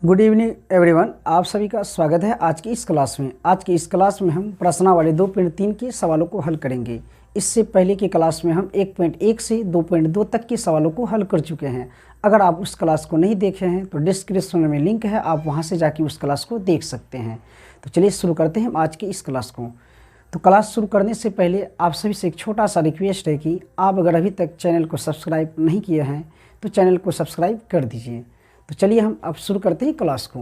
Good evening everyone, आप सभी का स्वागत है आज की इस क्लास में। आज की इस क्लास में हम प्रश्नावली 2.3 के सवालों को हल करेंगे। इससे पहले की क्लास में हम 1.1 से 2.2 तक के सवालों को हल कर चुके हैं। अगर आप उस क्लास को नहीं देखे हैं तो डिस्क्रिप्शन में लिंक है, आप वहां से जाके उस क्लास को देख सकते हैं। तो चलिए शुरू करते हैं आज की इस क्लास को। तो क्लास शुरू करने से पहले आप सभी से एक छोटा सा रिक्वेस्ट है कि आप अगर अभी तक चैनल को सब्सक्राइब नहीं किए हैं तो चैनल को सब्सक्राइब कर दीजिए। तो चलिए हम अब शुरू करते हैं क्लास को।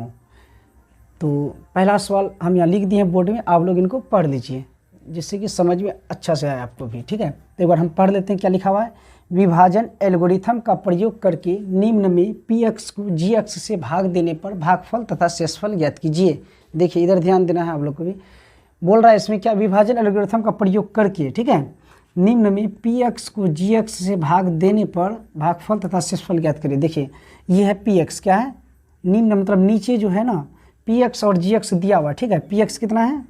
तो पहला सवाल हम यहाँ लिख दिए हैं बोर्ड में, आप लोग इनको पढ़ लीजिए जिससे कि समझ में अच्छा से आए आपको भी। ठीक है, तो एक बार हम पढ़ लेते हैं क्या लिखा हुआ है। विभाजन एल्गोरिथम का प्रयोग करके निम्न में पी एक्स को जी एक्स से भाग देने पर भागफल तथा शेषफल ज्ञात कीजिए। देखिए इधर ध्यान देना है आप लोग को भी। बोल रहा है इसमें क्या, विभाजन एल्गोरिथम का प्रयोग करके, ठीक है, निम्न में पी एक्स को जी एक्स से भाग देने पर भागफल तथा शेषफल ज्ञात करिए। देखिए ये है पी एक्स, क्या है, निम्न मतलब नीचे जो है ना पी एक्स और जी एक्स दिया हुआ। ठीक है, पी एक्स कितना है,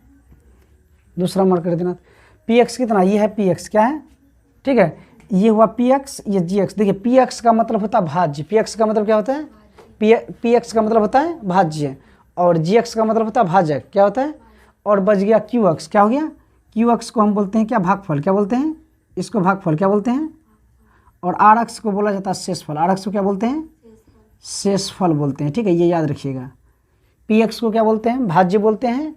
दूसरा मार्क कर देना। पी एक्स कितना, ये है पी एक्स, क्या है, ठीक है, ये हुआ पी एक्स, ये जी एक्स। देखिए पी एक्स का मतलब होता है भाज्य, पी एक्स का मतलब क्या होता है, पी एक्स का मतलब होता है भाज्य, और जी एक्स का मतलब होता है भाजक, क्या होता है। और बच गया क्यू एक्स, क्या हो गया, क्यू एक्स को हम बोलते हैं क्या, भागफल, क्या बोलते हैं, इसको भागफल क्या बोलते हैं। और आर एक्स को बोला जाता है शेषफल, आर एक्स को क्या बोलते हैं, शेषफल बोलते हैं। ठीक है, ये याद रखिएगा। पी एक्स को क्या बोलते हैं, भाज्य बोलते हैं,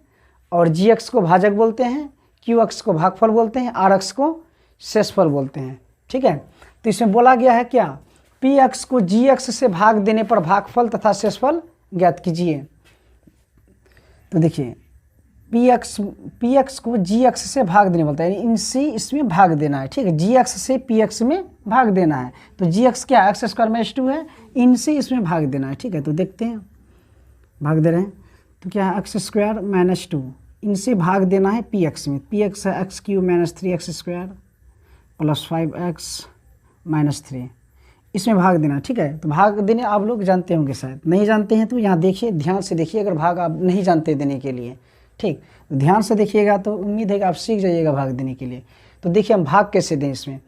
और जी एक्स को भाजक बोलते हैं, क्यू एक्स को भागफल बोलते हैं, आर एक्स को शेषफल बोलते हैं। ठीक है, तो इसमें बोला गया है क्या, पी एक्स को जी एक्स से भाग देने पर भागफल तथा शेषफल ज्ञात कीजिए। तो देखिए पी एक्स को जी एक्स से भाग देने बोलता है, इनसे इसमें भाग देना है। ठीक है, जी एक्स से पी एक्स में भाग देना है। तो जी एक्स क्या, एक्स स्क्वायर माइनस 2 है, इनसे इसमें भाग देना है। ठीक है, तो देखते हैं भाग दे रहे हैं तो क्या है, एक्स स्क्वायर माइनस 2, इनसे भाग देना है पी एक्स में। पी एक्स है x q minus 3 x square plus 5x minus 3, इसमें भाग देना। ठीक है, तो भाग देने आप लोग जानते होंगे, शायद नहीं जानते हैं तो यहाँ देखिए, ध्यान से देखिए। अगर भाग आप नहीं जानते देने के लिए, ठीक, तो ध्यान से देखिएगा तो उम्मीद है कि आप सीख जाइएगा भाग देने के लिए। तो देखिए हम भाग कैसे दें इसमें,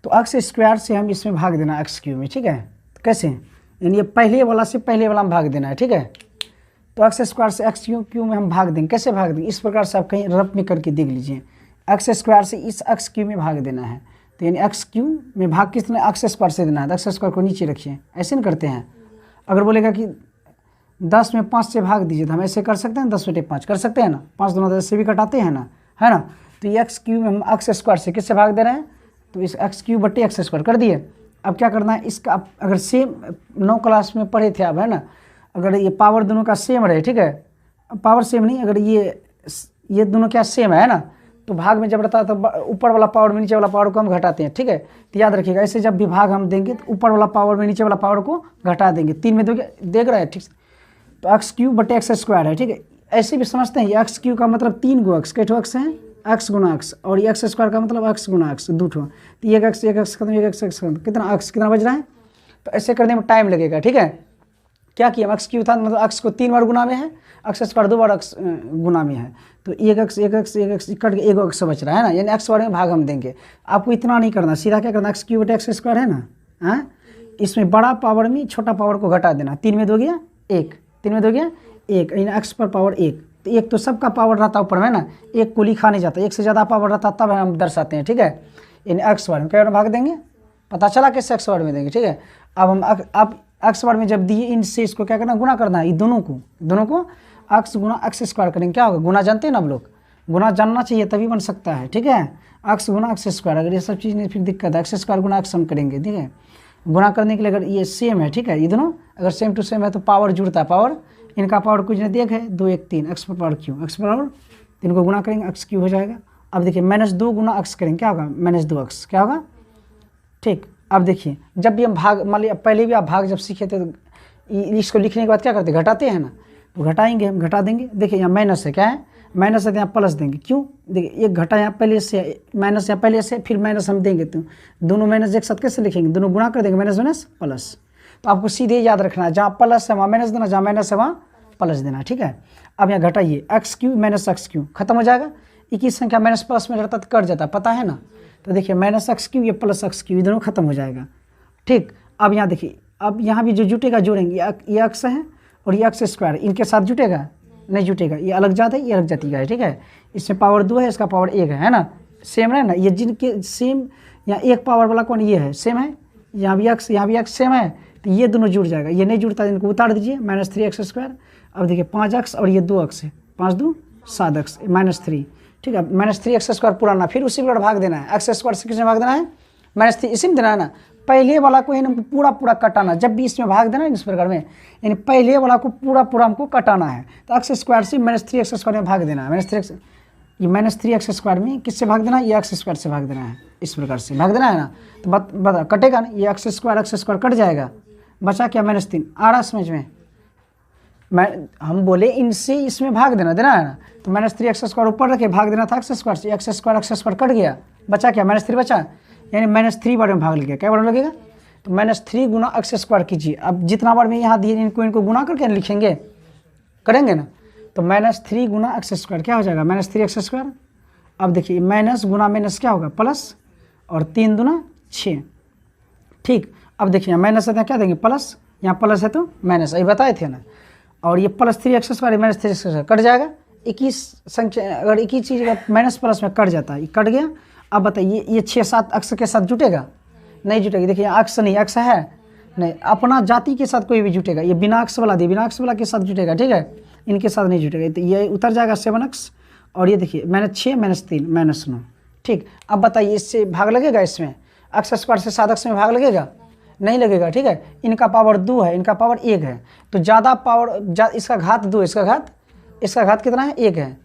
तो एक्स स्क्वायर से हम इसमें भाग देना एक्स क्यू में। ठीक है, तो कैसे, यानी ये पहले वाला से पहले वाला में भाग देना है। ठीक है, तो एक्स स्क्वायर से एक्स क्यू में हम भाग देंगे। कैसे भाग देंगे, इस प्रकार से आप कहीं रफ में करके देख लीजिए। एक्स स्क्वायर से इस एक्स क्यू में भाग देना है, तो यानी एक्स क्यू में भाग किसने, एक्स स्क्वायर से देना है। तो एक्स स्क्वायर को नीचे रखिए, ऐसे नहीं करते हैं। अगर बोलेगा कि 10 में 5 से भाग दीजिए तो हम ऐसे कर सकते हैं, 10/5 कर सकते हैं ना, 5 दूना 10 से भी कटाते हैं ना, है ना। तो ये एक्स क्यू में हम एक्स स्क्वायर से किससे भाग दे रहे हैं, तो इस एक्स क्यू बटे एक्स स्क्वायर कर दिए। अब क्या करना है, इसका अगर सेम 9 क्लास में पढ़े थे आप, है ना, अगर ये पावर दोनों का सेम रहे, ठीक है, पावर सेम नहीं, अगर ये दोनों क्या सेम है ना, तो भाग में जब रहता है तो ऊपर वाला पावर में नीचे वाला पावर को हम घटाते हैं। ठीक है, तो याद रखिएगा ऐसे जब भी भाग हम देंगे तो ऊपर वाला पावर में नीचे वाला पावर को घटा देंगे। 3 में देख रहे हैं, ठीक, तो एक्स क्यू बटे एक्स स्क्वायर है। ठीक है, ऐसे भी समझते हैं, एक्स क्यू का मतलब 3 गो एक्स, कैठो एक्स है, एक्स गुना एक्स, और ये एक्स स्क्वायर का मतलब एक्स गुना एक्स, 2 ठो, तो एक एक्स खत्म, एक एक्स खत्म, कितना एक्स कितना बज रहा है। तो ऐसे करने में टाइम लगेगा। ठीक है, क्या किया, एक्स क्यू था मतलब एक्स को 3 बार गुना में है, एक्स स्क्वायर 2 बार एक्स गुना में है, तो एक एक्स कट के एक एक्स बच रहा है ना, यानी एक्स वाले में भाग हम देंगे। आपको इतना नहीं करना, सीधा क्या करना, एक्स क्यू बटे एक्स स्क्वायर है ना, हाँ, इसमें बड़ा पावर में छोटा पावर को घटा देना। 3 में 2 गया 1, 3 में 2 गया 1, यानी एक्स पर पावर 1, तो एक तो सबका पावर रहता है ऊपर में ना, एक को लिखा नहीं जाता, एक से ज़्यादा पावर रहता तब हम दर्शाते हैं। ठीक है, यानी एक्स वाले में क्या भाग देंगे, पता चला कैसे एक्स वाले में देंगे। ठीक है, अब हम अब एक्स बार में जब दिए, इनसे इसको क्या करना, गुना करना है, ये दोनों को एक्स गुना एक्स स्क्वायर करेंगे। क्या होगा, गुना जानते हैं ना आप लोग, गुना जानना चाहिए तभी बन सकता है। ठीक है, एक्स गुना एक्स स्क्वायर, अगर ये सब चीज़ नहीं फिर दिक्कत है, एक्स स्क्वायर गुना एक्स हम करेंगे। ठीक है, गुना करने के लिए अगर ये सेम है, ठीक है, ये दोनों अगर सेम टू सेम है तो पावर जुड़ता है, पावर इनका पावर कुछ नहीं देख है, 2 1 3, एक्स पर पावर क्यू, एक्स पर पावर 3 को गुना करेंगे, एक्स क्यू हो जाएगा। अब देखिए -2 गुना एक्स करेंगे, क्या होगा, -2x, क्या होगा। ठीक, अब देखिए जब भी हम भाग, मान लिया पहले भी आप भाग जब सीखे थे तो इसको लिखने के बाद क्या करते, घटाते हैं ना, तो घटाएंगे हम, घटा देंगे। देखिए यहाँ माइनस है, क्या है, माइनस है तो यहाँ प्लस देंगे। क्यों, देखिए एक घटा यहाँ पहले से, माइनस यहाँ पहले से, फिर माइनस हम देंगे, तो दोनों माइनस एक साथ कैसे लिखेंगे, दोनों गुना कर देंगे, माइनस माइनस प्लस। तो आपको सीधे याद रखना है, जहाँ प्लस है वहाँ माइनस देना, जहाँ माइनस है वहाँ प्लस देना। ठीक है, अब यहाँ घटाइए, x q minus x q खत्म हो जाएगा, एक ही संख्या माइनस प्लस में रहता तो कट जाता, पता है ना। तो देखिए माइनस एक्स क्यू, ये प्लस एक्स क्यू, ये दोनों खत्म हो जाएगा। ठीक, अब यहाँ देखिए, अब यहाँ भी जो जुटेगा जोड़ेंगे, ये एक्स है और ये एक्स स्क्वायर इनके साथ जुटेगा, नहीं जुटेगा, ये अलग जात है, ये अलग जाति का है, ठीक है। इसमें पावर 2 है, इसका पावर 1 है ना, सेम है ना। ये जिनके सेम, यहाँ एक पावर वाला कौन, ये है, सेम है, यहाँ भी एक्स, यहाँ भी एक्स सेम है, तो ये दोनों जुड़ जाएगा। ये नहीं जुड़ता, इनको उतार दीजिए, -3x²। अब देखिए 5x और ये 2x है, 5 2 7x -3, ठीक है। -3x² पुराना, फिर उसी पर भाग देना है। x² से किसमें भाग देना है, -3, इसी में देना है ना। पहले वाला को हमको पूरा पूरा कटाना, जब भी इसमें भाग देना है इस प्रकार में, यानी पहले वाला को पूरा पूरा हमको कटाना है। तो x² से -3x² में भाग देना है। ये -3x² में किससे भाग देना है, ये x² से भाग देना है, इस प्रकार से भाग देना है ना। तो बता कटेगा ना, ये x² कट जाएगा, बचा क्या, -3। आ रहा समझ में, हम बोले इनसे इसमें भाग देना है ना। तो -3x² ऊपर रखे, भाग देना था x² से, x² कट गया, बचा क्या, -3 बचा, यानी -3 बार में भाग लगेगा। क्या बार लगेगा, तो -3 गुना x² कीजिए। अब जितना बार में यहाँ दिए इनको गुना करके लिखेंगे, करेंगे ना। तो -3 गुना x² क्या हो जाएगा, -3x²। अब देखिए माइनस गुना माइनस क्या होगा, प्लस, और 3 दूना 6, ठीक। अब देखिए माइनस है तो क्या देंगे, प्लस, यहाँ प्लस है तो माइनस, अभी बताए थे ना। और ये +3x² -3x² कट जाएगा। 21 संख्या, अगर एक ही चीज़ का माइनस प्लस में कट जाता है, ये कट गया। अब बताइए ये 6 7 अक्स के साथ जुटेगा, नहीं जुटेगा। देखिए अक्स नहीं, अक्स है नहीं, अपना जाति के साथ कोई भी जुटेगा। ये बिना अक्स वाला दिए, बिना अक्स वाला के साथ जुटेगा, ठीक है, इनके साथ नहीं जुटेगा। तो ये उतर जाएगा 7x, और ये देखिए -6 -3 -9, ठीक। अब बताइए इससे भाग लगेगा, इसमें x² से 7x में भाग लगेगा, नहीं लगेगा, ठीक है। इनका पावर 2 है, इनका पावर 1 है, तो ज़्यादा पावर, इसका घात 2, इसका घात कितना है, 1 है।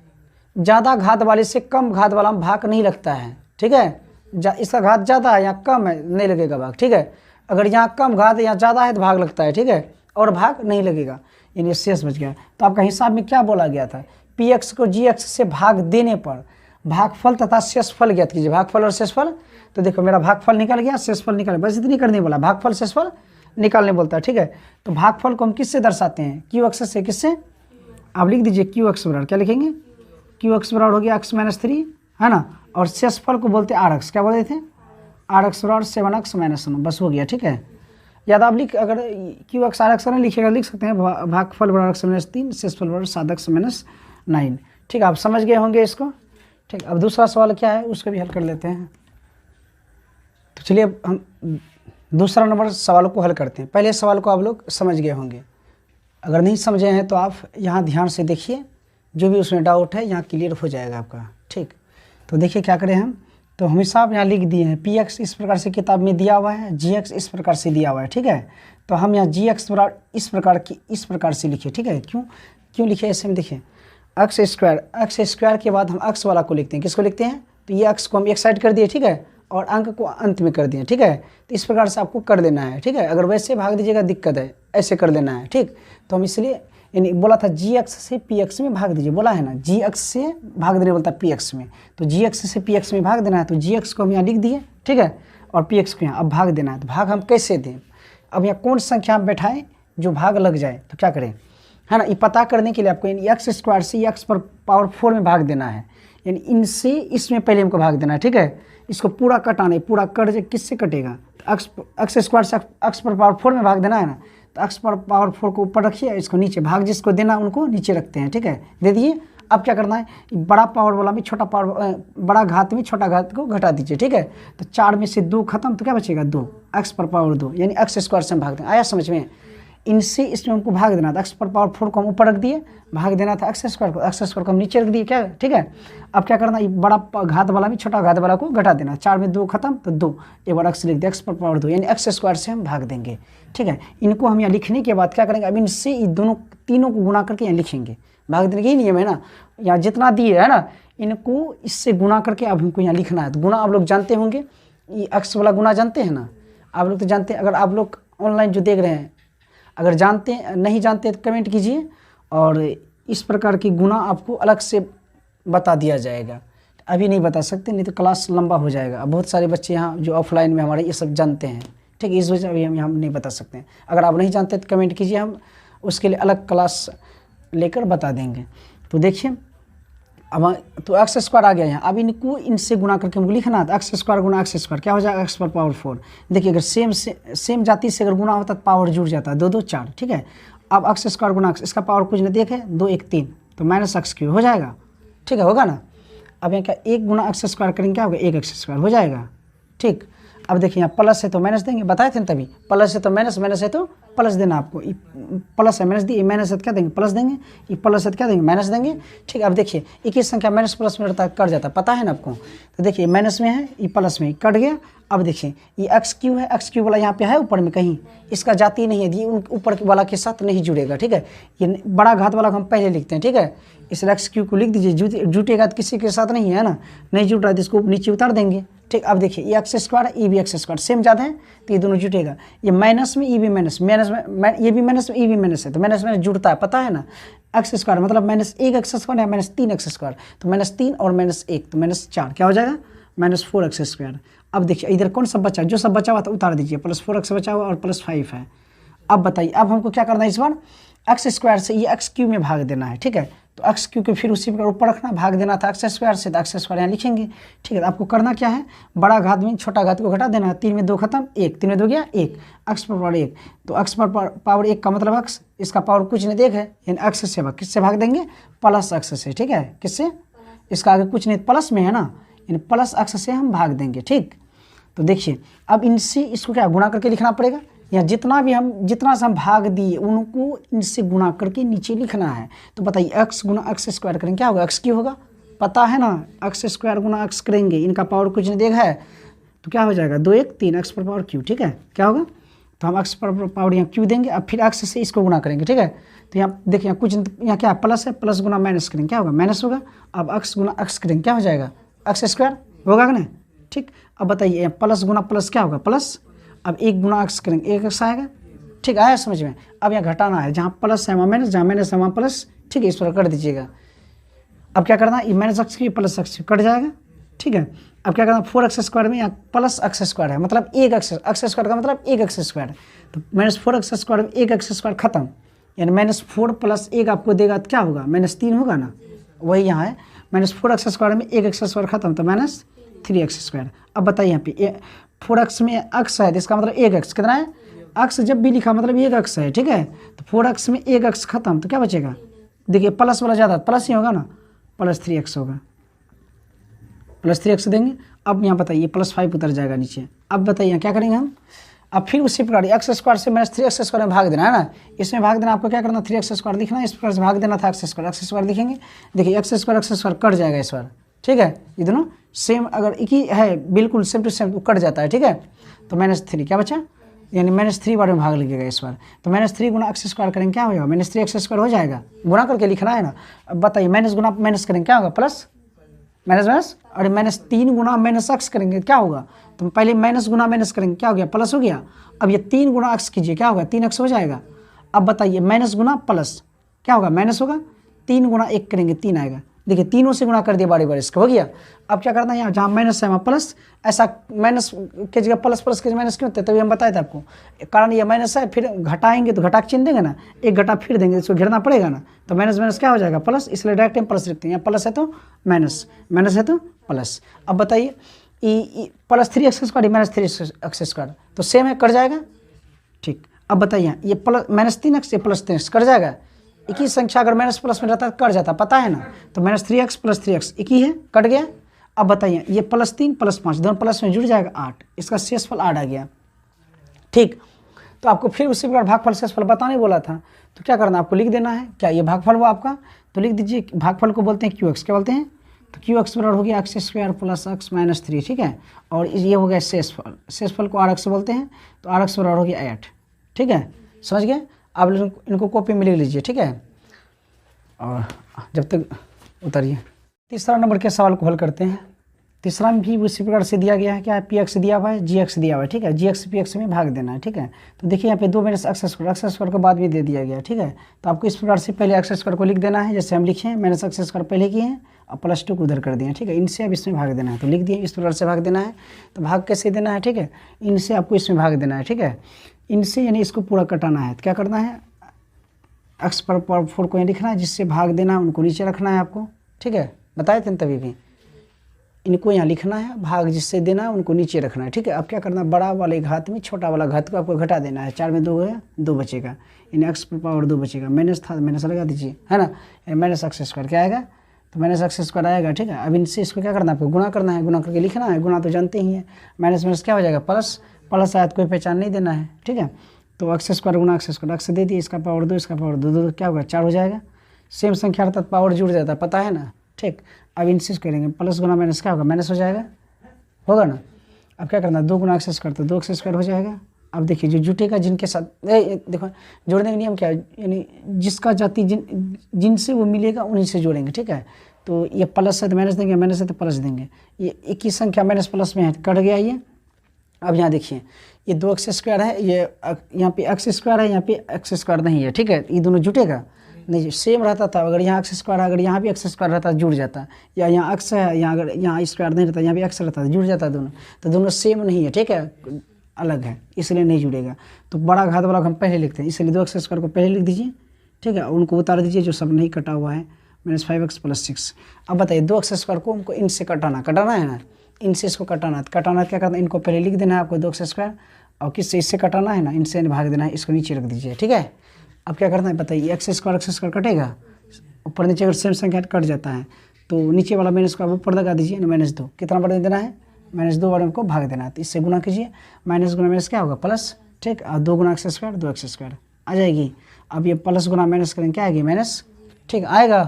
ज़्यादा घात वाले से कम घात वाला में भाग नहीं लगता है, ठीक है। इसका घात ज़्यादा है, यहाँ कम है, नहीं लगेगा भाग, ठीक है। अगर यहाँ कम घात यहाँ ज़्यादा है तो भाग लगता है, ठीक है, और भाग नहीं लगेगा, यानी शेष बच गया। तो आपका हिसाब में क्या बोला गया था, px को gx से भाग देने पर भागफल तथा शेषफल ज्ञात कीजिए। भागफल और शेषफल, तो देखो मेरा भागफल निकल गया, शेषफल निकल गया, बस इतनी करने बोला, भागफल शेषफल निकालने बोलता है, ठीक है। तो भागफल को हम किससे दर्शाते हैं, q अक्ष से, किससे, आप लिख दीजिए q अक्ष बराबर, क्या लिखेंगे, q अक्ष बराबर हो गया x -3, है ना। और शेषफल को बोलते हैं r अक्ष, क्या बोलते थे, r अक्ष बराबर 7x -9, बस हो गया, ठीक है। याद आप लिख, अगर q अक्ष r अक्ष नहीं लिखेगा, लिख सकते हैं भागफल बराबर x -3, शेषफल बराबर 7x -9, ठीक। आप समझ गए होंगे इसको, ठीक। अब दूसरा सवाल क्या है, उसको भी हल कर लेते हैं। तो चलिए अब हम दूसरा नंबर सवालों को हल करते हैं। पहले सवाल को आप लोग समझ गए होंगे, अगर नहीं समझे हैं तो आप यहाँ ध्यान से देखिए, जो भी उसमें डाउट है यहाँ क्लियर हो जाएगा आपका, ठीक। तो देखिए क्या करें हम, तो हमेशा आप यहाँ लिख दिए हैं px इस प्रकार से किताब में दिया हुआ है, gx इस प्रकार से दिया हुआ है, ठीक है। तो हम यहाँ gx बराबर इस प्रकार से लिखे, ठीक है। क्यों लिखे ऐसे में, देखिए x² के बाद हम अक्स वाला को लिखते हैं, किसको लिखते हैं, तो ये अक्स को हम एक साइड कर दिए, ठीक है, और अंक को अंत में कर दिए, ठीक है। तो इस प्रकार से आपको कर देना है, ठीक है। अगर वैसे भाग दीजिएगा दिक्कत है, ऐसे कर देना है, ठीक। तो हम इसलिए यानी बोला था gx से px में भाग दीजिए, बोला है ना, gx से भाग देने बोलता है px में, तो gx से px में भाग देना है। तो gx को हम यहाँ लिख दिए, ठीक है, और px को यहाँ अब भाग देना है। तो भाग हम कैसे दें, अब यहाँ कौन संख्या हम बैठाएं जो भाग लग जाए, तो क्या करें, है ना। ये पता करने के लिए आपको यानी x² से x पर पावर 4 में भाग देना है, यानी इनसे इसमें पहले हमको भाग देना है, ठीक है। इसको पूरा कटाना है, पूरा कट जाए, किससे कटेगा, तो x² से x पर पावर 4 में भाग देना है ना। तो x पर पावर 4 को ऊपर रखिए, इसको नीचे, भाग जिसको देना उनको नीचे रखते हैं, ठीक है, दे दिए। अब क्या करना है, बड़ा पावर वाला में छोटा पावर, बड़ा घात में छोटा घात को घटा दीजिए, ठीक है। तो 4 में से 2 खत्म, तो क्या बचेगा 2, x पर पावर 2, यानी x² से हम भाग दें। आया समझ में, इनसे इसमें उनको भाग देना था, x पर पावर 4 को हम ऊपर रख दिए, भाग देना था x² को हम नीचे रख दिए, क्या, ठीक है। अब क्या करना, ये बड़ा घात वाला में छोटा घात वाला को घटा देना, 4 में 2 खत्म, तो 2, एक बार x लिख दिया, x पर पावर 2, यानी x² से हम भाग देंगे, ठीक है। इनको हम यहाँ लिखने के बाद क्या करेंगे, अब इनसे तीनों को गुना करके यहाँ लिखेंगे, भाग देने का ही नियम है ना, यहाँ जितना दिए है ना, इनको इससे गुना करके अब हमको यहाँ लिखना है। तो गुना आप लोग जानते होंगे, ये x वाला गुना जानते हैं ना, आप लोग तो जानते हैं। अगर आप लोग ऑनलाइन जो देख रहे हैं, अगर जानते नहीं जानते तो कमेंट कीजिए, और इस प्रकार की गुना आपको अलग से बता दिया जाएगा। अभी नहीं बता सकते, नहीं तो क्लास लंबा हो जाएगा। बहुत सारे बच्चे यहाँ जो ऑफलाइन में हमारे ये सब जानते हैं, ठीक है, इस वजह से अभी हम नहीं बता सकते हैं। अगर आप नहीं जानते तो कमेंट कीजिए, हम उसके लिए अलग क्लास लेकर बता देंगे। तो देखिए अब तो x² आ गया यहाँ, अब इनको इनसे गुना करके हमको लिखना था, x² गुना x² क्या हो जाएगा, x पर पावर 4। देखिए अगर सेम जाति से अगर गुना होता तो पावर जुड़ जाता है, 2 2 4, ठीक है। अब एक्स स्क्वायर गुना एक्स, इसका पावर कुछ नहीं देखे, 2 1 3, तो माइनस एक्स क्यूब हो जाएगा। ठीक है, होगा ना। अब यहाँ क्या 1 गुना एक्स स्क्वायर करेंगे, क्या होगा 1 एक्स स्क्वायर हो जाएगा। ठीक, अब देखिए यहाँ प्लस है तो माइनस देंगे, बताए थे ना तभी, प्लस है तो माइनस, माइनस है तो प्लस देना आपको। प्लस है माइनस दिए, माइनस है तो क्या देंगे प्लस देंगे, ये प्लस है तो क्या देंगे माइनस देंगे। ठीक, अब देखिए एक ही संख्या माइनस प्लस में रहता है, कट जाता है, पता है ना आपको। तो देखिए माइनस में है, ये प्लस में कट गया। अब देखिए ये एक्स क्यू है, एक्स क्यू वाला यहाँ पे है ऊपर में कहीं, इसका जाती नहीं है, ये ऊपर वाला के साथ नहीं जुड़ेगा। ठीक है, ये बड़ा घात वाला हम पहले लिखते हैं। ठीक है, इस एक्स क्यू को लिख दीजिए, जुटेगा तो किसी के साथ नहीं है ना, नहीं जुट रहा है तो इसको नीचे उतार देंगे। ठीक, अब देखिए ये एक्स स्क्वायर है, ये भी एक्स स्क्वायर सेम ज़्यादा है तो ये दोनों जुटेगा। ये माइनस में, ये भी माइनस, माइनस में ये भी माइनस में, ये भी माइनस है, तो माइनस में जुड़ता है, पता है ना। एक्स स्क्वायर मतलब माइनस 1 एक्स स्क्वायर या माइनस 3 एक्स स्क्वायर, तो माइनस 3 और माइनस 1 तो माइनस 4 क्या हो जाएगा, माइनस 4 एक्स स्क्वायर। अब देखिए इधर कौन सा बचा, जो सब बचा हुआ था उतार दीजिए, प्लस 4 एक्स बचा हुआ और प्लस 5 है। अब बताइए, अब हमको क्या करना है, इस बार एक्स स्क्वायर से ये एक्स क्यू में भाग देना है। ठीक है, तो एक्स क्यू के फिर उसी प्रकार ऊपर रखना, भाग देना था एक्स स्क्वायर से, तो एक्स स्क्वायर यहाँ लिखेंगे। ठीक है, तो आपको करना क्या है, बड़ा घात में छोटा घात को घटा देना है, 3 में 2 खत्म, 1 3 में 2 गया 1, एक्स पर पावर 1, तो एक्स पर पावर 1 का मतलब एक्स, इसका पावर कुछ नहीं देख है, यानी एक्स से किससे भाग देंगे, प्लस एक्स से। ठीक है, किससे, इसका आगे कुछ नहीं प्लस में है ना, यानी प्लस एक्स से हम भाग देंगे। ठीक, तो देखिए अब इनसे इसको क्या गुणा करके लिखना पड़ेगा, या जितना से हम भाग दिए उनको इनसे गुणा करके नीचे लिखना है। तो बताइए एक्स गुना एक्स स्क्वायर करेंगे, क्या होगा, एक्स क्यू होगा, पता है ना, एक्स स्क्वायर गुना एक्स करेंगे, इनका पावर कुछ नहीं देखा है, तो क्या हो जाएगा 2 1 3 एक्स पर पावर क्यू। ठीक है, क्या होगा, तो हम एक्स पर पावर यहाँ क्यू देंगे, अब फिर एक्स से इसको गुणा करेंगे। ठीक है, तो यहाँ देखिए कुछ यहाँ क्या प्लस है, प्लस गुना माइनस करेंगे, क्या होगा माइनस होगा। अब एक्स गुना एक्स करेंगे, क्या हो जाएगा एक्स स्क्वायर होगा कि नहीं। ठीक, अब बताइए प्लस गुना प्लस क्या होगा प्लस, अब 1 गुना एक्स करेंगे 1 एक्स आएगा। ठीक, आया समझ में। अब यहाँ घटाना है, जहाँ प्लस है वहाँ माइनस, जहाँ माइनस है वहाँ प्लस। ठीक है, इस पर कर दीजिएगा। अब क्या करना है, ये माइनस एक्स की प्लस एक्स कट जाएगा। ठीक है, अब क्या करना, 4 एक्स स्क्वायर में यहाँ प्लस एक्स स्क्वायर है, मतलब 1 एक्स स्क्वायर का मतलब 1 एक्स स्क्वायर, तो माइनस 4 एक्स स्क्वायर में 1 एक्स स्क्वायर खत्म, यानी माइनस 4 प्लस 1 आपको देगा तो क्या होगा, माइनस 3 होगा ना, वही यहाँ है, माइनस 4 एक्स स्क्वायर में 1 एक्स स्क्वायर खत्म, तो माइनस 3 एक्स स्क्वायर। अब बताइए यहाँ पे 4 एक्स में एक्स है, तो इसका मतलब 1 एक्स कितना है, एक्स जब भी लिखा मतलब 1 एक्स है। ठीक है, तो 4 एक्स में 1 एक्स खत्म, तो क्या बचेगा, देखिए प्लस वाला ज़्यादा, प्लस ही होगा ना, प्लस 3 एक्स होगा, प्लस 3 एक्स देंगे। अब यहाँ बताइए प्लस 5 उतर जाएगा नीचे। अब बताइए क्या करेंगे हम, अब फिर उसी प्रकार एक्स स्क्वायर से माइनस 3 एक्स स्क्वायर में भाग देना है ना, इसमें भाग देना, आपको क्या करना 3 एक्स स्क्वायर लिखना है, इस प्रकार से भाग देना था एक्स स्क्वायर लिखेंगे। देखिए एक्स स्क्वायर कट जाएगा इस बार। ठीक है, ये दोनों सेम अगर एक ही है बिल्कुल सेम टू सेम तो कट जाता है। ठीक है, तो माइनस 3 क्या बचा, यानी माइनस 3 बार में भाग लगेगा इस बार, तो माइनस 3 गुना एक्स स्क्वायर करेंगे, क्या हो जाएगा माइनस 3 एक्स स्क्वायर हो जाएगा, गुणा करके लिखना है ना। अब बताइए माइनस गुना माइनस करेंगे, क्या होगा प्लस, माइनस माइनस, और माइनस 3 गुना माइनस एक्स करेंगे, क्या होगा, तो पहले माइनस गुना माइनस करेंगे, क्या हो गया प्लस हो गया। अब ये 3 गुना एक्स कीजिए, क्या होगा 3 एक्स हो जाएगा। अब बताइए माइनस गुना प्लस क्या होगा, माइनस होगा, 3 गुना 1 करेंगे 3 आएगा। देखिए तीनों से गुणा कर दिया बारी बारी, इसका हो गया। अब क्या करना है, यहाँ जहाँ माइनस है वहाँ प्लस, ऐसा माइनस के जगह प्लस प्लस के माइनस क्यों होते हैं, तभी हम बताए थे आपको, कारण ये माइनस है, फिर घटाएंगे तो घटा के चिन्ह देंगे ना, एक घटा फिर देंगे, इसको घेरना पड़ेगा ना, तो माइनस माइनस क्या हो जाएगा प्लस, इसलिए डायरेक्ट हम प्लस लिखते हैं, यहाँ प्लस है तो माइनस, माइनस है तो प्लस। अब बताइए plus 3 x square minus 3 x square तो सेम है, कट जाएगा। ठीक, अब बताइए ये प्लस माइनस 3 एक्स, ये प्लस 3 एक्स कट जाएगा। एक ही संख्या अगर माइनस प्लस में रहता है कट जाता, पता है ना, तो माइनस 3x प्लस 3x एक ही है, कट गया। अब बताइए ये प्लस 3 प्लस 5 दोनों प्लस में जुड़ जाएगा 8, इसका शेषफल 8 आ गया। ठीक, तो आपको फिर उसी प्रकार भागफल शेषफल बताने बोला था, तो क्या करना आपको लिख देना है, क्या ये भागफल हुआ आपका, तो लिख दीजिए भागफल को बोलते हैं QX, क्या बोलते हैं, तो QX बराबर हो गया x square plus x minus 3। ठीक है, और ये हो गया शेषफल, शेषफल को RX बोलते हैं, तो RX बराबर हो गया 8। ठीक है, समझ गए। आप इनको कॉपी में लिख लीजिए। ठीक है, और जब तक उतारिए। तीसरा नंबर के सवाल को हल करते हैं। तीसरा में भी उसी प्रकार से दिया गया है, क्या है PX दिया हुआ है, GX दिया हुआ है। ठीक है, GX PX में भाग देना है। ठीक है, तो देखिए यहाँ पे 2 माइनस एक्स स्क्वायर के बाद भी दे दिया गया। ठीक है, तो आपको इस प्रकार से पहले एक्स स्क्वायर को लिख देना है, जैसे हम लिखे हैं माइनस एक्स स्क्वायर पहले किए हैं और प्लस 2 को उधर कर दिए। ठीक है, इनसे अब इसमें भाग देना है, तो लिख दिए इस प्रकार से भाग देना है। तो भाग कैसे देना है, ठीक है, इनसे आपको इसमें भाग देना है। ठीक है, इनसे यानी इसको पूरा कटाना है, तो क्या करना है एक्स पर पावर 4 को यहाँ लिखना है, जिससे भाग देना है उनको नीचे रखना है आपको। ठीक है, बताए थे तभी भी। इनको यहाँ लिखना है, भाग जिससे देना है उनको नीचे रखना है, ठीक है। अब क्या करना है, बड़ा वाले घात में छोटा वाला घात को आपको घटा देना है। 4 में 2 गया, 2 बचेगा, यानी x पर पावर 2 बचेगा। माइनस था, माइनस लगा दीजिए, है ना, माइनस एक्स स्क्वायर क्या आएगा, तो माइनस एक्स स्क्वायर आएगा, ठीक है। अब इनसे इसको क्या करना है, आपको गुना करना है, गुना करके लिखना है, गुना तो जानते ही हैं, माइनस माइनस क्या हो जाएगा प्लस, प्लस आया तो कोई पहचान नहीं देना है, ठीक है। तो एक्स स्क्वायर गुना एक्स स्क्वायर, एक्स दे दिए, इसका पावर 2, इसका पावर 2, 2 क्या होगा 4 हो जाएगा। सेम संख्या अर्थात पावर जुड़ जाता है, पता है ना, ठीक। अब इनसे करेंगे, प्लस गुना माइनस क्या होगा, माइनस हो जाएगा, होगा ना। अब क्या करना है, 2 गुना एक्स स्क्वायर तो 2 एक्स स्क्वायर हो जाएगा। अब देखिए जो जुटेगा जिनके साथ, देखो जोड़ने का नियम क्या है, यानी जिसका जाति जिनसे वो मिलेगा उन्हीं से जोड़ेंगे, ठीक है। तो ये प्लस है तो माइनस देंगे, माइनस है तो प्लस देंगे, ये एक ही संख्या माइनस प्लस में है, कट गया ये। अब यहाँ देखिए ये 2 एक्स स्क्वायर है, ये यहाँ पे एक्स स्क्वायर है, यहाँ पे एक्स स्क्वायर नहीं है, ठीक है। ये दोनों जुटेगा नहीं, सेम रहता था, अगर यहाँ एक्स स्क्वायर अगर यहाँ भी एक्स स्क्वायर रहता जुड़ जाता, या यहाँ एक्स है, यहाँ अगर यहाँ स्क्वायर नहीं रहता, यहाँ भी एक्स रहता जुड़ जाता दोनों, तो दोनों सेम नहीं है, ठीक है, अलग है, इसलिए नहीं जुड़ेगा। तो बड़ा घात वाला हम पहले लिखते हैं, इसलिए 2 एक्स स्क्वायर को पहले लिख दीजिए, ठीक है, उनको उतार दीजिए जो सब नहीं कटा हुआ है, -5x + 6। अब बताइए 2 एक्स स्क्वायर को हमको इनसे कटाना है ना, इनसे इसको कटाना है, कटाना क्या करना है, इनको पहले लिख देना है आपको 2 एक्स स्क्वायर, और किससे इससे कटाना है ना, इनसे भाग देना है, इसको नीचे रख दीजिए, ठीक है। अब क्या करना है बताइए, एक्स स्क्वायर कटेगा, ऊपर नीचे अगर सेम संख्या कट जाता है तो नीचे वाला माइनस को आप ऊपर लगा दीजिए, -2 कितना बढ़ने देना है, -2 वाले को भाग देना है, तो इससे गुना कीजिए, माइनस गुना माइनस क्या होगा प्लस, ठीक। और 2 गुना एक्स स्क्वायर 2 एक्स स्क्वायर आ जाएगी। अब ये प्लस गुना माइनस करेंगे क्या आएगी माइनस, ठीक आएगा।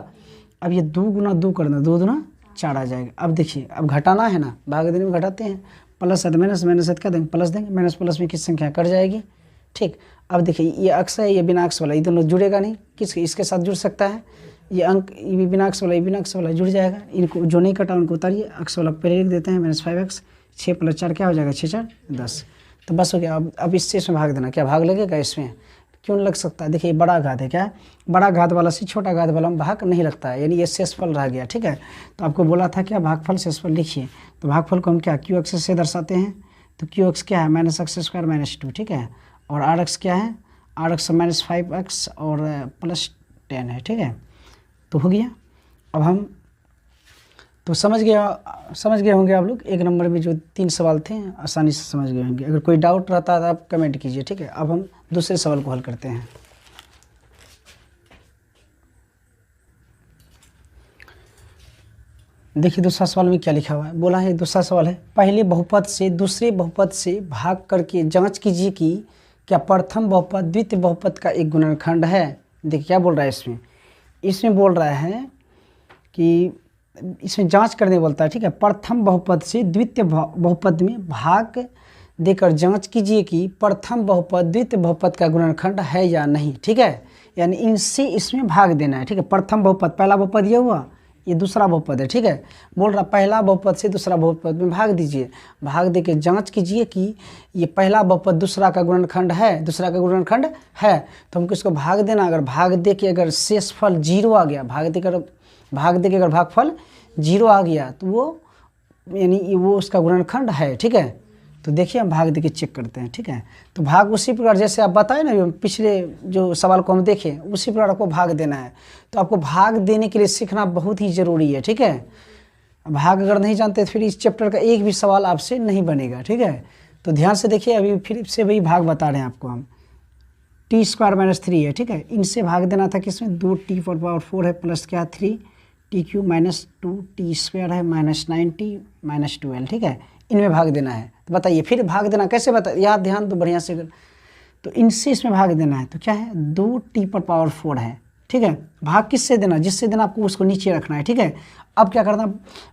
अब ये 2 गुना 2 करना, 2 दूना 4 आ जाएगा। अब देखिए अब घटाना है ना, भाग देने में घटाते हैं, प्लस है तो माइनस, माइनस है तो क्या देंगे प्लस देंगे, माइनस प्लस में किस संख्या कट जाएगी, ठीक। अब देखिए ये अक्स है, ये बिना अक्स वाला, ये दोनों जुड़ेगा नहीं, किसके इसके साथ जुड़ सकता है, ये अंक, ये बिना अक्स वाला, ये बिना अक्स वाला जुड़ जाएगा। इनको जो नहीं कटा उनको उतारिए, अक्स वाला पहले लिख देते हैं, -5x, 6 + 4 क्या हो जाएगा 6 × 4 = 10, तो बस हो गया। अब इससे भाग देना, क्या भाग लगेगा इसमें, क्यों लग सकता है, देखिए बड़ा घात है, क्या बड़ा घात वाला से छोटा घात वाला में भाग नहीं लगता है, यानी ये शेषफल रह गया, ठीक है। तो आपको बोला था क्या भागफल शेषफल लिखिए, तो भागफल को हम क्या QX से दर्शाते हैं, तो QX क्या है -x² - 2, ठीक है, और RX क्या है, RX -5x और +10 है, ठीक है। तो हो गया। अब हम तो समझ गए होंगे आप लोग, 1 नंबर में जो 3 सवाल थे आसानी से समझ गए होंगे। अगर कोई डाउट रहता है तो आप कमेंट कीजिए, ठीक है। अब हम दूसरे सवाल को हल करते हैं। देखिए दूसरा सवाल में क्या लिखा हुआ है, बोला है दूसरा सवाल है, पहले बहुपद से दूसरे बहुपद से भाग करके जांच कीजिए कि क्या प्रथम बहुपद द्वितीय बहुपद का एक गुणनखंड है। देखिए क्या बोल रहा है इसमें बोल रहा है कि इसमें जांच करने बोलता है, ठीक है। प्रथम बहुपद से द्वितीय बहुपद में भाग देकर जांच कीजिए कि प्रथम बहुपद द्वितीय बहुपद का गुणनखंड है या नहीं, ठीक है। यानी इनसे इसमें भाग देना है, ठीक है। प्रथम बहुपद, पहला बहुपद ये हुआ, ये दूसरा बहुपद है, ठीक है। बोल रहा पहला बहुपद से दूसरा बहुपद में भाग दीजिए, भाग दे के जाँच कीजिए कि ये पहला बहुपद दूसरा का गुणनखंड है, दूसरा का गुणनखंड है, तो हमको इसको भाग देना। अगर भाग दे के अगर शेषफल 0 आ गया, भाग दे के अगर भागफल 0 आ गया तो वो यानी वो उसका गुणनखंड है, ठीक है। तो देखिए हम भाग दे के चेक करते हैं, ठीक है। तो भाग उसी प्रकार जैसे आप बताए ना, पिछले जो सवाल को हम देखें उसी प्रकार आपको भाग देना है। तो आपको भाग देने के लिए सीखना बहुत ही ज़रूरी है, ठीक है। भाग अगर नहीं जानते तो फिर इस चैप्टर का एक भी सवाल आपसे नहीं बनेगा, ठीक है। तो ध्यान से देखिए, अभी फिर से वही भाग बता रहे हैं आपको हम, t² - 3 है, ठीक है। इनसे भाग देना था किसमें, 2t⁴ है प्लस क्या 3 t³ - 2t² है -90 - 12, ठीक है। इनमें भाग देना है। तो बताइए फिर भाग देना कैसे, बता याद ध्यान तो बढ़िया से। तो इनसे इसमें भाग देना है, तो क्या है 2t⁴ है, ठीक है। भाग किससे देना, जिससे देना आपको उसको नीचे रखना है, ठीक है। अब क्या करना,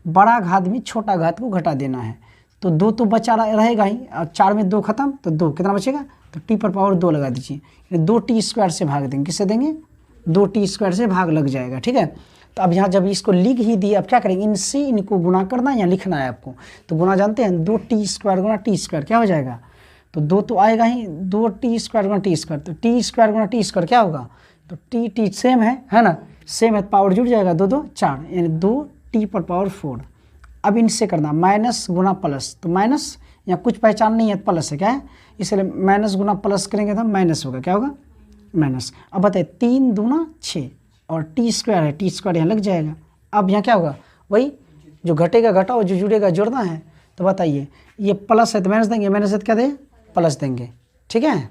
बड़ा घात में छोटा घात को घटा देना है। तो 2 तो बचा रहेगा ही, और 4 में 2 खत्म, तो 2 कितना बचेगा, तो t⁴ लगा दीजिए। 2t² से भाग देंगे, किससे देंगे 2t² से भाग लग जाएगा, ठीक है। तो अब यहाँ जब इसको लिख ही दिए, अब क्या करेंगे, इनसे इनको गुना करना या लिखना है आपको। तो गुना जानते हैं, 2t² गुना t² क्या हो जाएगा, तो 2 तो आएगा ही, 2t² गुना t², तो t² गुना t² क्या होगा, तो t सेम है ना, सेम है, पावर जुड़ जाएगा, 2 2 4, यानी 2t⁴। अब इनसे करना माइनस गुना प्लस, तो माइनस यहाँ कुछ पहचान नहीं है, प्लस है क्या है, इसलिए माइनस गुना प्लस करेंगे तो माइनस होगा, क्या होगा माइनस। अब बताइए 3 दूना 6 और t² है, t² यहाँ लग जाएगा। अब यहाँ क्या होगा, वही जो घटेगा घटाओ, जो जुड़ेगा जोड़ना है। तो बताइए ये प्लस है तो माइनस देंगे, माइनस है तो क्या दें प्लस देंगे, ठीक है।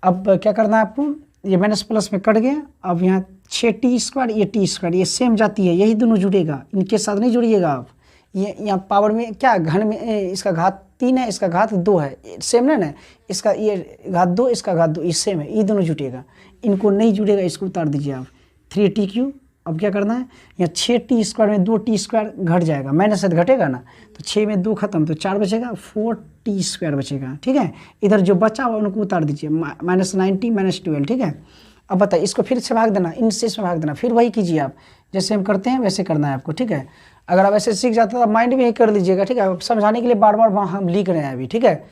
अब क्या करना है आपको, ये माइनस प्लस में कट गया। अब यहाँ 6t², ये t², ये सेम जाती है, यही दोनों जुड़ेगा, इनके साथ नहीं जुड़िएगा आप। ये यहाँ पावर में क्या घन में इसका घात 3 है, इसका घात 2 है, सेम नहीं ना, इसका ये घात 2, इसका घात 2, ये सेम है, ये दोनों जुटेगा, इनको नहीं जुड़ेगा, इसको उतार दीजिए आप। 3t³। अब क्या करना है, यहाँ 6t² में 2t² घट जाएगा, माइनस से घटेगा ना, तो 6 में 2 खत्म, तो 4 बचेगा, 4t² बचेगा, ठीक है। इधर जो बचा हुआ उनको उतार दीजिए, -90 -12, ठीक है। अब बताइए इसको फिर से भाग देना, इनसे इसमें भाग देना, फिर वही कीजिए आप, जैसे हम करते हैं वैसे करना है आपको, ठीक है। अगर आप ऐसे सीख जाते तो माइंड में ही कर लीजिएगा, ठीक है। समझाने के लिए बार बार वहाँ हम लिख रहे हैं अभी, ठीक है।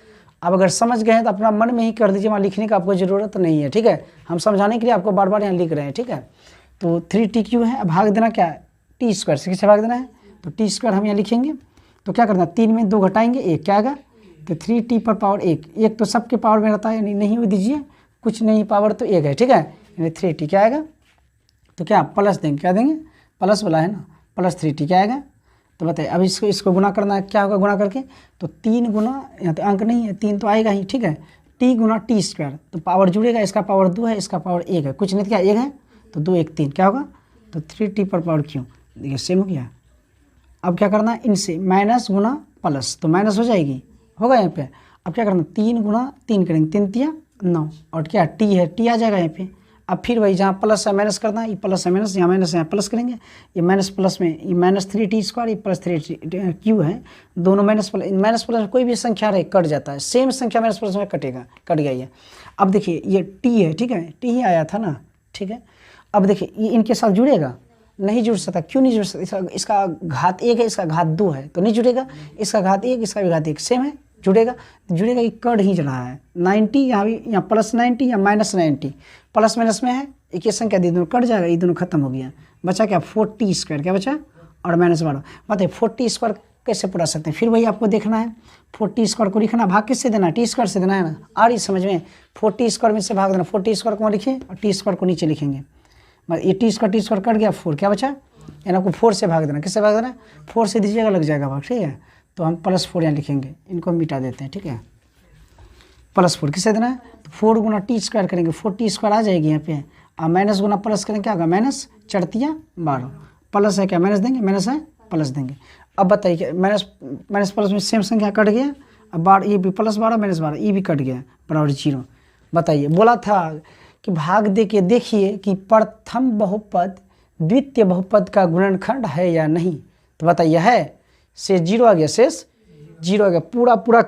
अब अगर समझ गए हैं तो अपना मन में ही कर दीजिए, वहाँ लिखने का आपको ज़रूरत नहीं है, ठीक है। हम समझाने के लिए आपको बार बार यहाँ लिख रहे हैं, ठीक है। तो 3t³ है, अब भाग देना क्या है, t² से किससे भाग देना है, तो t² हम यहाँ लिखेंगे। तो क्या करना है, 3 में 2 घटाएंगे, 1 क्या आएगा, तो 3t⁻1, एक तो सबके पावर में रहता है, यानी नहीं हो दीजिए, कुछ नहीं पावर तो 1 है, ठीक है, यानी 3t क्या आएगा, तो क्या प्लस देंगे, क्या देंगे प्लस वाला है ना, प्लस 3t क्या आएगा। तो बताइए अब इसको गुना करना है, क्या होगा गुना करके, तो 3 गुना, यहाँ तो अंक नहीं है, 3 तो आएगा ही, ठीक है, t गुना t², तो पावर जुड़ेगा, इसका पावर 2 है, इसका पावर 1 है, कुछ नहीं क्या 1 है, तो 2 1 3 क्या होगा, तो 3t⁻3, देखिए सेम हो गया। अब क्या करना है, इनसे माइनस गुना प्लस, तो माइनस हो जाएगी, होगा यहाँ पे। अब क्या करना, 3 गुना 3 करेंगे, 3 3 9, और क्या t है, t आ जाएगा यहाँ पे। अब फिर वही जहाँ प्लस है माइनस करना है, ये प्लस है माइनस, यहाँ माइनस है यहाँ प्लस करेंगे, ये माइनस प्लस में ये -3t², ये प्लस 3q है, दोनों माइनस प्लस में कोई भी संख्या रहे कट जाता है, सेम संख्या माइनस प्लस में कटेगा, कट गया ये। अब देखिए ये t है, ठीक है, t ही आया था ना, ठीक है। अब देखिए ये इनके साथ जुड़ेगा, नहीं जुड़ सकता, क्यों नहीं जुड़ सकता, इसका घात 1 है, इसका घात 2 है, तो नहीं जुड़ेगा, इसका घात 1, इसका भी घात 1 सेम है, जुड़ेगा, ये कट ही रहा है। 90 यहाँ भी, यहाँ +90 या -90, प्लस माइनस में है, एक ये संख्या दी, दोनों कट जाएगा, ये दोनों खत्म हो गया, बचा क्या 40², क्या बचा, और -12। बताइए 40² कैसे पूरा सकते हैं, फिर वही आपको देखना है, 40² को लिखना, भाग किससे देना है, t² से देना है ना, आ रही समझ में, 40² में से भाग देना, 40² को लिखें और t² को नीचे लिखेंगे, ये t² कट गया, 4 क्या बचा, यानी आपको 4 से भाग देना, किससे भाग देना, 4 से दीजिएगा, लग जाएगा भाग, ठीक है। तो हम +4 यहाँ लिखेंगे, इनको हम मिटा देते हैं, ठीक है। +4 किससे देना है, तो 4 गुना t² करेंगे, 4t² आ जाएगी यहाँ पे, और माइनस गुना प्लस करेंगे, क्या होगा, माइनस 4×3=12, प्लस है क्या, माइनस देंगे, माइनस है प्लस देंगे। अब बताइए क्या, माइनस प्लस में सेम संख्या कट गया, अब 12, ये भी +12 -12, ये भी कट गया, बराबर 0। बताइए बोला था कि भाग दे के देखिए कि प्रथम बहुपद द्वितीय बहुपद का गुणनखंड है या नहीं, तो बताइए है, शेष 0 आ गया, शेष 0 आ गया, पूरा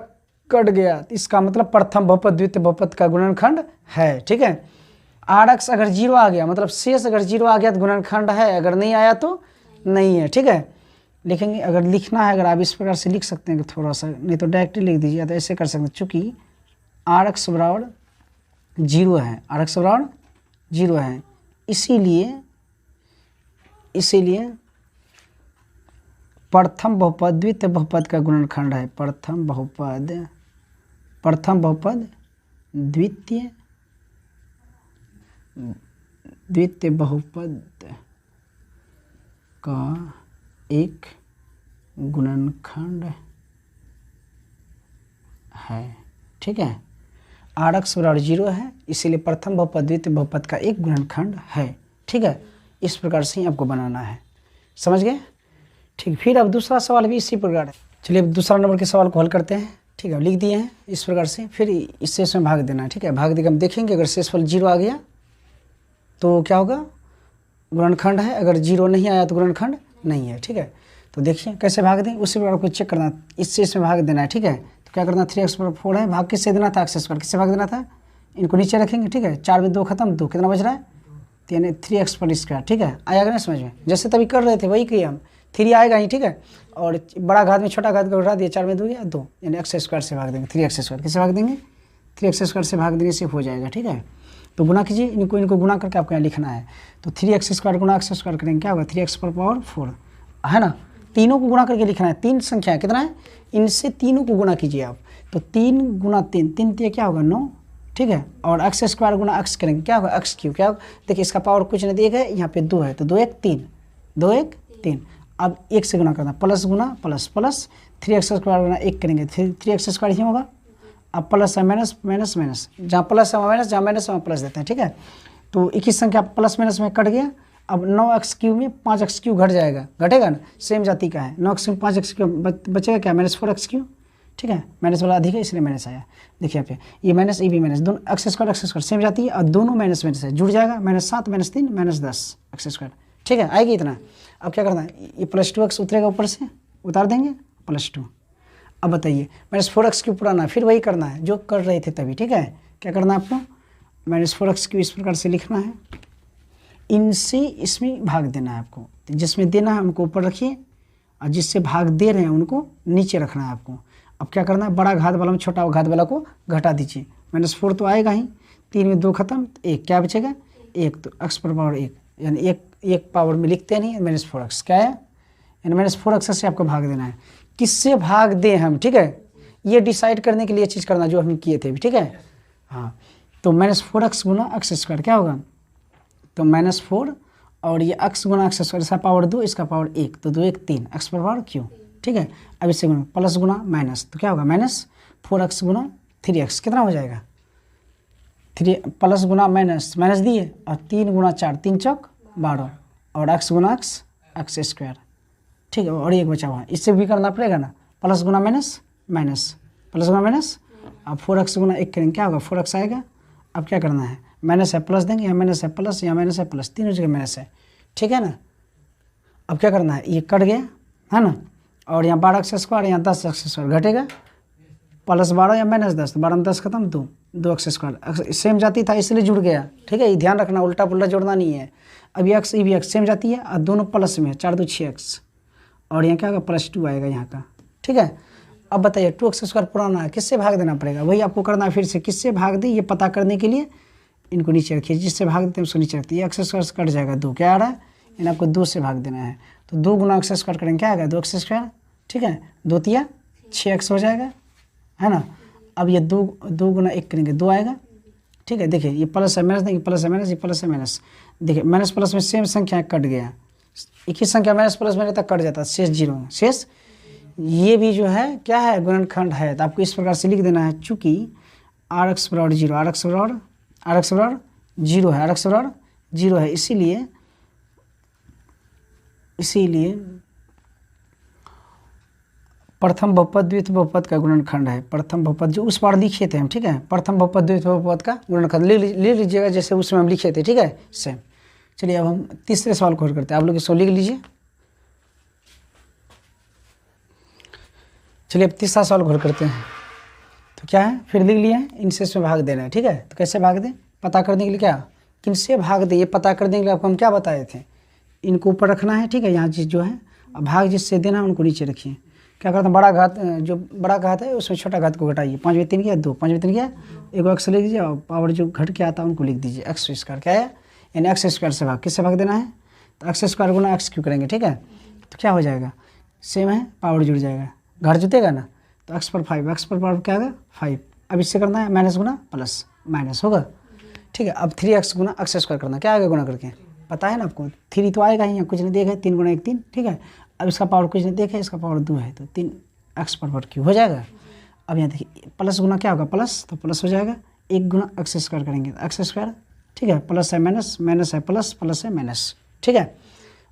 कट गया, इसका मतलब प्रथम बहुपद द्वितीय बहुपद का गुणनखंड है, ठीक है। Rx अगर 0 आ गया, मतलब शेष अगर 0 आ गया तो गुणनखंड है, अगर नहीं आया तो नहीं है, ठीक है। लिखेंगे, अगर लिखना है, अगर आप इस प्रकार से लिख सकते हैं कि थोड़ा सा, नहीं तो डायरेक्टली लिख दीजिए, तो ऐसे कर सकते हैं, चूँकि Rx बराबर 0 है, Rx बराबर 0 है, इसीलिए प्रथम बहुपद द्वितीय बहुपद का गुणनखंड है, प्रथम बहुपद द्वितीय बहुपद का एक गुणनखंड है, ठीक है। Rx बराबर 0 है, इसीलिए प्रथम बहुपद द्वितीय बहुपद का एक गुणनखंड है, ठीक है। इस प्रकार से ही आपको बनाना है, समझ गए, ठीक। फिर अब दूसरा सवाल भी इसी प्रकार है, चलिए अब दूसरा नंबर के सवाल को हल करते हैं, ठीक है। लिख दिए हैं इस प्रकार से, फिर इस शेष में भाग देना है, ठीक है। भाग देकर हम देखेंगे, अगर शेषफल 0 आ गया तो क्या होगा, गुणनखंड है, अगर 0 नहीं आया तो गुणनखंड नहीं है, ठीक है। तो देखिए कैसे भाग दें, उसी प्रकार को चेक करना, इस शेष में भाग देना है, ठीक है। तो क्या करना, 3x/4 है, भाग किससे देना था, x², किससे भाग देना था, इनको नीचे रखेंगे, ठीक है। 4 में 2 खत्म, 2 कितना बच रहा है, यानी 3x², ठीक है। आएगा ना समझ में, जैसे तभी कर रहे थे वही किए हम, 3 आएगा ही, ठीक है। और बड़ा घात में छोटा घात को घटा दिया, 4 में 2 गया 2, यानी x² से भाग देंगे, 3x², किससे भाग देंगे, 3x² से भाग देने से हो जाएगा, ठीक है। तो गुना कीजिए, इनको गुना करके आपको यहाँ लिखना है, तो 3x² गुना x² करेंगे, क्या होगा, 3x⁴ है ना, तीनों को गुना करके लिखना है, 3 संख्या है, कितना है, इनसे तीनों को गुना कीजिए आप, तो 3 गुना 3, 3 3 क्या होगा 9, ठीक है। और x² गुना x करेंगे, क्या होगा, x³ क्या होगा, देखिए इसका पावर कुछ नहीं, 1 है, यहाँ पे 2 है, तो 2 1 3, 2 1 3, अब 1 से गुना करना, प्लस गुना प्लस प्लस 3x स्क्वायर गुना 1 करेंगे, 3x स्क्वायर ही होगा। अब प्लस है माइनस माइनस माइनस, जहाँ प्लस है माइनस, जहाँ माइनस है प्लस देते हैं, ठीक है। तो एक ही संख्या प्लस माइनस में कट गया। अब 9x³ में 5x³ घट जाएगा, घटेगा ना, सेम जाति का है। 9x में 5x³ बचेगा क्या, -4x³, ठीक है। माइनस वाला अधिक है इसलिए माइनस आया। देखिए यहाँ पे ये माइनस ये भी माइनस, दोनों x स्क्वायर सेम जाती है और दोनों माइनस माइनस है, जुड़ जाएगा। -7 -3 -10 x स्क्वायर, ठीक है, आएगी इतना। अब क्या करना है, ये +2x उतरेगा ऊपर से, उतार देंगे +2। अब बताइए -4x³ पुराना, फिर वही करना है जो कर रहे थे तभी, ठीक है। क्या करना है आपको, -4x³ इस प्रकार से लिखना है, इनसे इसमें भाग देना है आपको। जिसमें देना है उनको ऊपर रखिए और जिससे भाग दे रहे हैं उनको नीचे रखना है आपको। अब क्या करना है, बड़ा घात वाला में छोटा घात वाला को घटा दीजिए। -4 तो आएगा ही, 3 में 2 खत्म, 1 क्या बचेगा 1, तो x पर पावर 1, यानी एक पावर में लिखते नहीं, -4x क्या है, यानी -4x से आपको भाग देना है। किससे भाग दें हम, ठीक है, ये डिसाइड करने के लिए चीज़ करना जो हम किए थे, ठीक है। हाँ, तो -4x गुना x स्क्वायर क्या होगा, तो -4 और ये x गुना x स्क्वायर, इसका पावर 2, इसका पावर 1, तो 2 1 3 x पर पावर q, ठीक है। अब इससे गुना प्लस गुना माइनस, तो क्या होगा -4x गुना 3x, कितना हो जाएगा 3 प्लस गुना माइनस माइनस दिए और 3 गुना 4, 3 चौक 12 और x गुना x स्क्वायर, ठीक है। और एक बचा हुआ, इससे भी करना पड़ेगा ना, प्लस गुना माइनस माइनस प्लस गुना माइनस। अब 4x गुना 1 करेंगे, क्या होगा 4x आएगा। अब क्या करना है, माइनस है प्लस देंगे, यहाँ माइनस है प्लस, यहाँ माइनस है प्लस, तीनों जगह माइनस है, ठीक है ना। अब क्या करना है, ये कट गया है ना, और यहाँ 12x स्क्वायर, यहाँ 10x स्क्वायर घटेगा, +12 या -10, तो 12 में 10 खत्म, 2x स्क्वायर सेम जाती था इसलिए जुड़ गया, ठीक है। ये ध्यान रखना, उल्टा पुल्टा जोड़ना नहीं है। अब ये x ये भी x सेम जाती है और दोनों प्लस में है, 4 2 6x, और यहाँ क्या होगा +2 आएगा यहाँ का, ठीक है। अब बताइए 2x स्क्वायर पुराना है, किससे भाग देना पड़ेगा, वही आपको करना है। फिर से किससे भाग दे ये पता करने के लिए इनको नीचे रखिए, जिससे भाग देते हैं उसको नीचे रखते हैं। x स्क्वायर कट जाएगा, 2 क्या आ रहा है, इन आपको 2 से भाग देना है, तो 2 गुना x स्क्वायर करेंगे, क्या आएगा 2x स्क्वायर, ठीक है। 2 तिया 6x हो जाएगा, है ना। अब ये 2 गुना 1 करेंगे, 2 आएगा, ठीक है। देखिए ये प्लस है माइनस देंगे, प्लस है माइनस, ये प्लस है माइनस, देखिए माइनस प्लस में सेम संख्या कट गया, एक ही संख्या माइनस प्लस में तक कट जाता है, शेष 0 शेष। ये भी जो है क्या है, गुणनखंड है, तो आपको इस प्रकार से लिख देना है, चूँकि Rx बराबर 0, Rx बराबर 0 है, Rx बराबर 0 है, इसीलिए प्रथम बहुपद द्वितीय बहुपद का गुणनखंड है। प्रथम बहुपद जो उस बार लिखे थे हम, ठीक है, प्रथम बहुपद द्वितीय बहुपद का गुणनखंड ले लीजिएगा, जैसे उसमें हम लिखे थे, ठीक है, सेम। चलिए अब हम तीसरे सवाल को हल करते हैं, आप लोग इसको लिख लीजिए। चलिए अब तीसरा सवाल को हल करते हैं। तो क्या है, फिर लिख लिया है, इनसे इसमें भाग देना है, ठीक है। तो कैसे भाग दें, पता करने के लिए क्या, किनसे भाग दें ये पता करने के लिए आपको हम क्या बताए थे, इनको ऊपर रखना है, ठीक है। यहाँ चीज़ जो है, अब भाग जिससे देना है उनको नीचे रखिए। क्या करते हैं, बड़ा घात, जो बड़ा घात है उसमें छोटा घात को घटाइए, 5 में 3 किया 2, 5 में 3 किया 1, x लिख दीजिए, और पावर जो घट के आता है उनको लिख दीजिए, x स्क्वायर क्या है, यानी x स्क्वायर से भाग, किससे भाग देना है, तो x स्क्वायर गुना x³ करेंगे, ठीक है। तो क्या हो जाएगा, सेम है, पावर जुड़ जाएगा, घर जुटेगा ना, तो x पर 5, x पर पावर क्या आएगा 5। अब इससे करना है माइनस गुना प्लस माइनस होगा, ठीक है। अब 3x गुना x स्क्वायर करना, क्या आएगा गुना करके, पता है ना आपको, 3 तो आएगा ही, यहाँ कुछ नहीं देखा है, 3 गुना 1 3, ठीक है। अब इसका पावर कुछ नहीं देखा है, इसका पावर 2 है, तो 3x पर पावर क्यूब हो जाएगा। अब यहाँ देखिए प्लस गुना क्या होगा प्लस, तो प्लस हो जाएगा, 1 गुना x स्क्वायर करेंगे तो x स्क्वायर, ठीक है, प्लस है माइनस, माइनस है प्लस, प्लस है माइनस, ठीक है,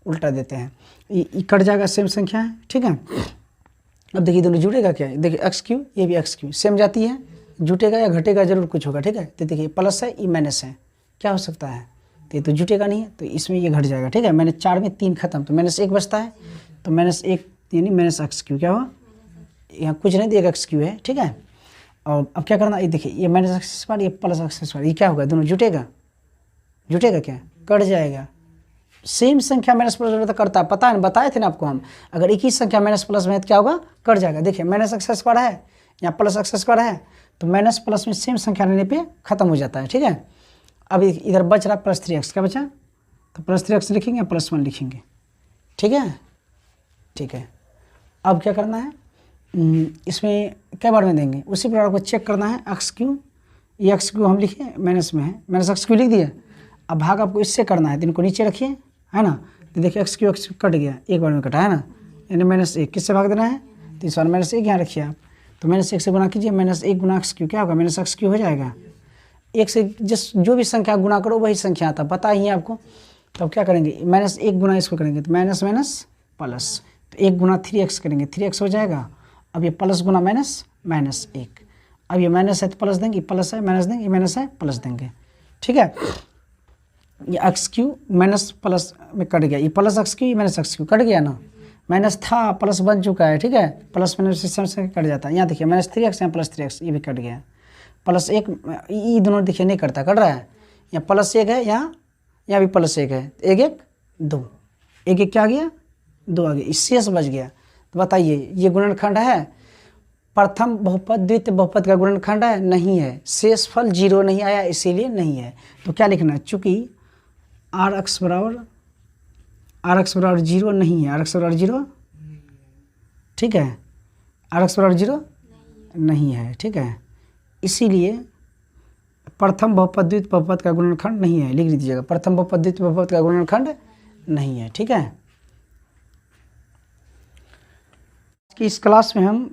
उल्टा देते हैं, ये कट जाएगा, सेम संख्या है, ठीक है। अब देखिए दोनों जुड़ेगा क्या है, देखिए x³ ये भी x³ सेम जाती है, जुटेगा या घटेगा जरूर कुछ होगा, ठीक है। तो देखिए प्लस है ये माइनस है, क्या हो सकता है, तो ये तो जुटेगा नहीं है, तो इसमें ये घट जाएगा, ठीक है। मैंने 4 में 3 खत्म, तो -1 बचता है, तो -1 यानी -x³ क्या हुआ, यहाँ कुछ नहीं, 1x³ है, ठीक है। और अब क्या करना, ये देखिए ये -x², ये +x², ये क्या होगा, दोनों जुटेगा, जुटेगा क्या, कट जाएगा। सेम संख्या माइनस प्लस में तो करता है, पता है, बताए थे ना आपको हम, अगर एक ही संख्या माइनस प्लस में तो क्या होगा, कट जाएगा। देखिए -x² है, यहाँ +x² है, तो माइनस प्लस में सेम संख्या लेने पे खत्म हो जाता है, ठीक है। अब इधर बच रहा +3x, क्या बचा, तो +3x लिखेंगे, +1 लिखेंगे, ठीक है, ठीक है। अब क्या करना है, इसमें क्या बार में देंगे, उसी प्रकार को चेक करना है, x³ ये x³ हम लिखे माइनस में है, -x³ लिख दिए। अब भाग आपको इससे करना है, तो इनको नीचे रखिए, है ना, तो देखिए एक्स क्यू कट गया, एक बार में कटा है ना, यानी -1 किससे भाग देना है, तो इस बार -1 यहाँ रखिए आप, तो -1 से गुना कीजिए, -1 गुना एक्स क्यू क्या होगा, -x³ हो जाएगा। एक से जो भी संख्या गुना करो वही संख्या आता, पता ही है आपको। तो अब क्या करेंगे, -1 गुना इसको करेंगे तो माइनस माइनस प्लस, तो 1 गुना 3x करेंगे, 3x हो जाएगा। अब ये प्लस गुना माइनस, -1, अब ये माइनस है तो प्लस देंगे, प्लस है माइनस देंगे, ये माइनस है प्लस देंगे, ठीक है। ये x³ माइनस प्लस में कट गया, ये plus x³ minus x³ cut गया ना, माइनस था प्लस बन चुका है, ठीक है, प्लस माइनस सिस्टम से कट जाता है। यहाँ देखिए -3x यहाँ +3x, ये भी कट गया, +1 ये दोनों देखिए नहीं करता, कट रहा है, यहाँ +1 है, यहाँ भी +1 है, 1 1 2, 1 1 क्या आ गया, 2 आ गया, शेष बच गया। तो बताइए ये गुणनखंड है, प्रथम बहुपद द्वितीय बहुपद का गुणनखंड है, नहीं है, शेषफल 0 नहीं आया इसीलिए नहीं है। तो क्या लिखना है, चूँकि Rx बराबर 0 नहीं है, Rx बराबर 0, ठीक है, Rx बराबर 0 नहीं है, ठीक है, इसीलिए प्रथम बहुपद द्वितीय बहुपद का गुणनखंड नहीं है, लिख दीजिएगा, प्रथम बहुपद द्वितीय बहुपद का गुणनखंड नहीं है, ठीक है। कि इस क्लास में हम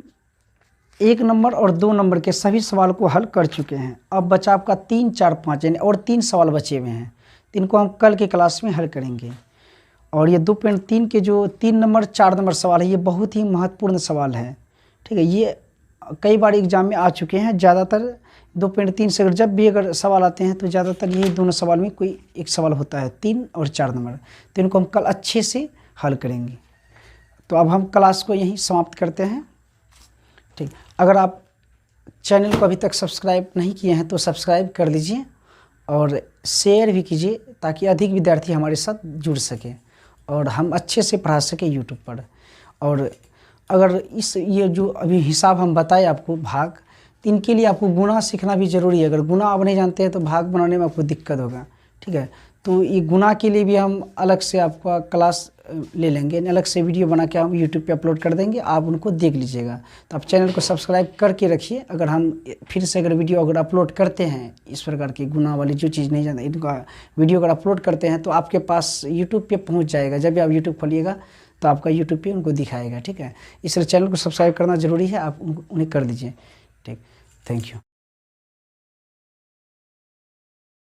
1 नंबर और 2 नंबर के सभी सवाल को हल कर चुके हैं। अब बचा आपका 3 4 5 यानी और 3 सवाल बचे हुए हैं, इनको हम कल के क्लास में हल करेंगे। और ये 2.3 के जो 3 नंबर 4 नंबर सवाल है, ये बहुत ही महत्वपूर्ण सवाल है, ठीक है। ये कई बार एग्जाम में आ चुके हैं, ज़्यादातर 2.3 से जब भी अगर सवाल आते हैं तो ज़्यादातर यही दोनों सवाल में कोई एक सवाल होता है, 3 और 4 नंबर, तो इनको हम कल अच्छे से हल करेंगे। तो अब हम क्लास को यहीं समाप्त करते हैं, ठीक। अगर आप चैनल को अभी तक सब्सक्राइब नहीं किए हैं तो सब्सक्राइब कर लीजिए और शेयर भी कीजिए, ताकि अधिक विद्यार्थी हमारे साथ जुड़ सके और हम अच्छे से पढ़ा सके यूट्यूब पर। और अगर ये जो अभी हिसाब हम बताए आपको भाग, इनके लिए आपको गुणा सीखना भी ज़रूरी है। अगर गुणा आप नहीं जानते हैं तो भाग बनाने में आपको दिक्कत होगा, ठीक है। तो ये गुणा के लिए भी हम अलग से आपका क्लास ले लेंगे, अलग से वीडियो बना के हम यूट्यूब पे अपलोड कर देंगे, आप उनको देख लीजिएगा। तो आप चैनल को सब्सक्राइब करके रखिए। अगर हम फिर से अगर वीडियो अगर अपलोड करते हैं इस प्रकार की गुणा वाली जो चीज़ नहीं जानते, इनका वीडियो अगर अपलोड करते हैं तो आपके पास यूट्यूब पे पहुंच जाएगा। जब भी आप यूट्यूब खोलिएगा तो आपका यूट्यूब पे उनको दिखाएगा, ठीक है। इसलिए चैनल को सब्सक्राइब करना ज़रूरी है, आप उन्हें कर लीजिए, ठीक। Thank you.